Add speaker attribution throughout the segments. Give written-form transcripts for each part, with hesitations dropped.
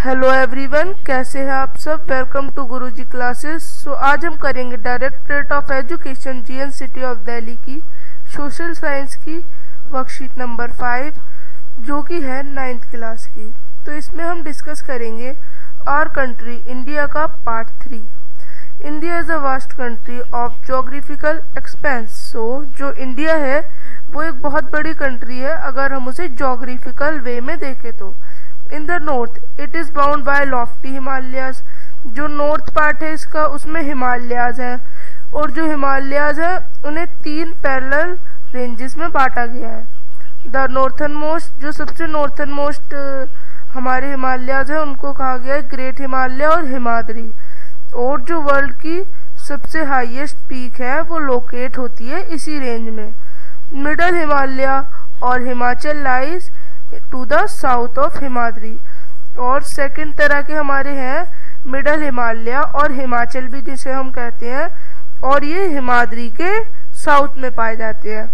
Speaker 1: Hello everyone, कैसे हैं आप सब। Welcome to Guruji classes. आज हम करेंगे directorate of education GN city of Delhi की सोशल साइंस की वर्कशीट नंबर 5 जो कि है 9th क्लास की। तो इसमें हम डिस्कस करेंगे आवर कंट्री इंडिया का part 3। India is a vast country of geographical expense. जो इंडिया है वो एक बहुत बड़ी कंट्री है अगर हम उसे जोग्राफिकल वे में देखें तो। In the north it is bound by Lofty Himalayas. जो नॉर्थ पार्ट है इसका उसमें हिमालयाज हैं और जो हिमालयाज हैं उन्हें 3 पैरेलल रेंजेस में बांटा गया है। द नॉर्थन मोस्ट, जो सबसे नॉर्थन मोस्ट हमारे हिमालयाज हैं उनको कहा गया है ग्रेट हिमालय और हिमाद्री। और जो वर्ल्ड की सबसे हाईएस्ट पीक है वो लोकेट होती है इसी रेंज में। मिडल हिमालय और Himachal lies to the south of Himadri. और सेकंड तरह के हमारे हैं मिडल हिमालय और हिमाचल भी जिसे हम कहते हैं, और ये हिमाद्री के साउथ में पाए जाते हैं।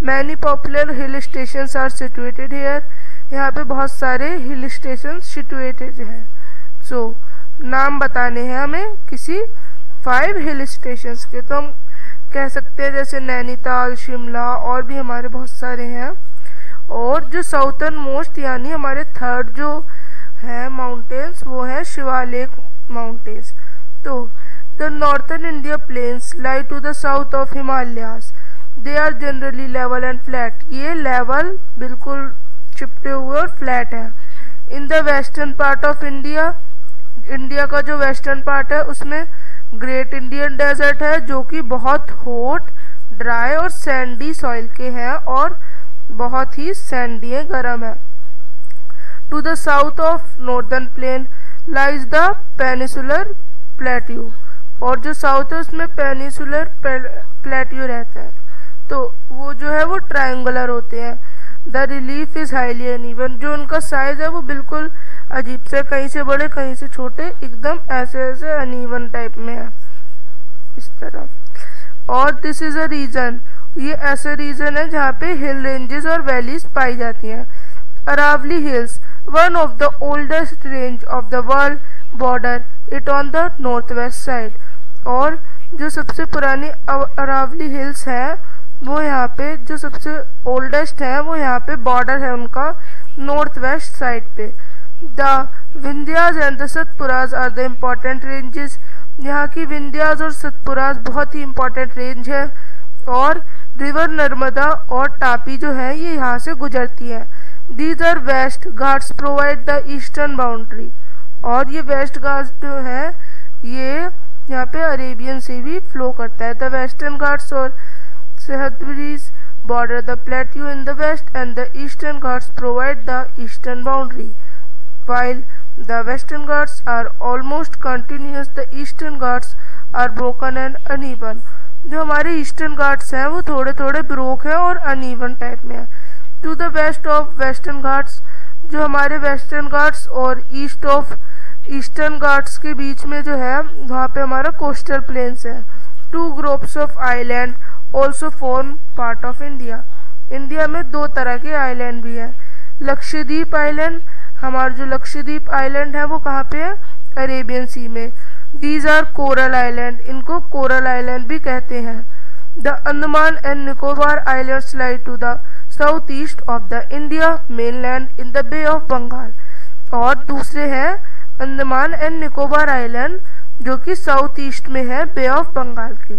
Speaker 1: Many popular hill stations are situated here. यहाँ पे बहुत सारे हिल स्टेशन सिचुएटेड हैं। नाम बताने हैं हमें किसी 5 हिल स्टेशंस के। तो हम कह सकते हैं जैसे नैनीताल, शिमला और भी हमारे बहुत सारे हैं। और जो साउथर्न मोस्ट यानी हमारे थर्ड जो है माउंटेन्स वो है शिवालिक माउंटेन्स। तो the northern India plains lie to the south of Himalayas. They are generally level and flat. ये लेवल बिल्कुल चिपटे हुए और फ्लैट है। In the western part of India, India का जो वेस्टर्न पार्ट है उसमें ग्रेट इंडियन डेजर्ट है जो कि बहुत हॉट, ड्राई और सैंडी सॉइल के हैं और बहुत ही सैंडी है, गर्म है। To the south of northern plain lies the peninsular plateau. और जो साउथ है उसमें पेनिसुलर प्लेट्यू रहता है। तो वो जो है वो ट्रायंगुलर होते हैं। The relief is highly uneven. जो उनका साइज है वो बिल्कुल अजीब से, कहीं से बड़े कहीं से छोटे, एकदम ऐसे ऐसे अनइवन टाइप में है इस तरह। और दिस इज अ रीजन, ये ऐसा रीजन है जहाँ पे हिल रेंजेस और वैलीज पाई जाती हैं। Aravalli hills, one of the oldest range of the world, border it on the north west side. और जो सबसे पुरानी अरावली हिल्स है वो यहाँ पे, जो सबसे ओल्डेस्ट है वो यहाँ पे बॉर्डर है उनका नॉर्थ वेस्ट साइड पे। The Vindhyas and the Satpuras are the important ranges. यहाँ की विंध्याज और सतपुराज बहुत ही इम्पोर्टेंट रेंज है। और रिवर नर्मदा और तापी जो है ये यहाँ से गुजरती है। These are west Ghats provide the eastern boundary. और ये वेस्ट घाट्स जो है ये यहाँ पे अरेबियन से भी फ्लो करता है। द वेस्टर्न घाट्स और Sahyadris border the plateau in the west and the eastern Ghats provide the eastern boundary. While the western Ghats are almost continuous, the eastern Ghats are broken and uneven. जो हमारे eastern Ghats हैं वो थोड़े थोड़े broke हैं और uneven type में है। To the west of western Ghats, जो हमारे वेस्टर्न घाट्स और ईस्ट ऑफ ईस्टर्न घाट्स के बीच में जो है वहाँ पे हमारा कोस्टल प्लेन्स है। 2 groups of island also form part of India. India में 2 तरह के आइलैंड भी हैं। लक्षद्वीप आइलैंड, हमारा जो लक्षद्वीप आइलैंड है वो कहाँ पे है, अरेबियन सी में। दीज आर कोरल आइलैंड, इनको कोरल आइलैंड भी कहते हैं। The Andaman and Nicobar islands lie to the south east of the India mainland in the bay of Bengal. और दूसरे हैं अंडमान एंड निकोबार आइलैंड जो कि साउथ ईस्ट में है बे ऑफ बंगाल के।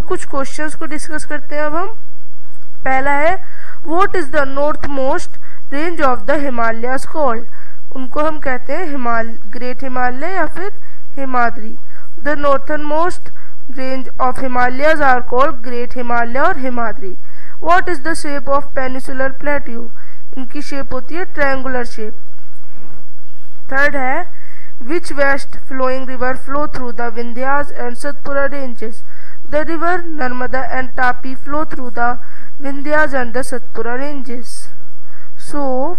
Speaker 1: कुछ क्वेश्चंस को डिस्कस करते हैं अब हम। पहला है what is the north most range of the Himalayas called. उनको हम कहते हैं ग्रेट हिमालय या फिर Himadri. The northern most range of Himalayas are called great Himalaya और Himadri. What is the shape of peninsular plateau. इनकी शेप होती है ट्रायंगुलर शेप। थर्ड है which west flowing river flow through the Vindhyas and Satpura ranges. The river Narmada and Tapi flow through the Vindhyas and the Satpura ranges.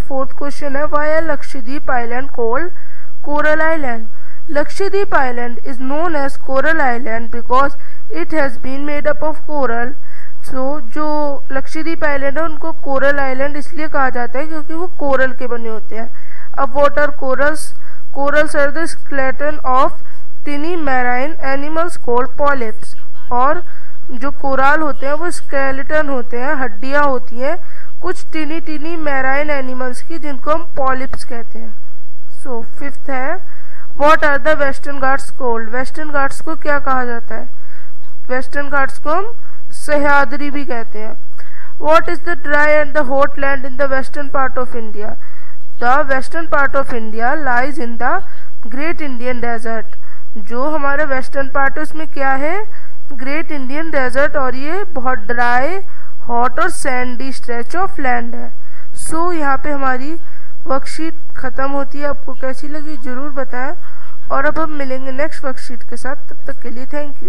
Speaker 1: Fourth question है why are Lakshadweep Island called Coral Island? Lakshadweep Island is known as Coral Island because it has been made up of coral. जो Lakshadweep island है उनको coral island इसलिए कहा जाता है क्योंकि वो कोरल के बने होते हैं। अब water corals are the skeleton of tiny marine animals called polyps. और जो कोराल होते हैं वो स्केलेटन होते हैं, हड्डियां होती हैं कुछ टिनी टिनी मैराइन एनिमल्स की, जिनको हम पॉलिप्स कहते हैं। सो फिफ्थ है, what are the western Ghats called. Western Ghats को क्या कहा जाता है? वेस्टर्न घाट्स को हम सह्याद्री भी कहते हैं। What is the dry and the hot land in the western part of India. The western part of India lies in the great Indian desert. जो हमारा वेस्टर्न पार्ट है उसमें क्या है? ग्रेट इंडियन डेजर्ट, और ये बहुत ड्राई, हॉट और सैंडी स्ट्रेच ऑफ लैंड है। सो यहाँ पे हमारी वर्कशीट ख़त्म होती है। आपको कैसी लगी ज़रूर बताएं, और अब हम मिलेंगे नेक्स्ट वर्कशीट के साथ। तब तक के लिए थैंक यू।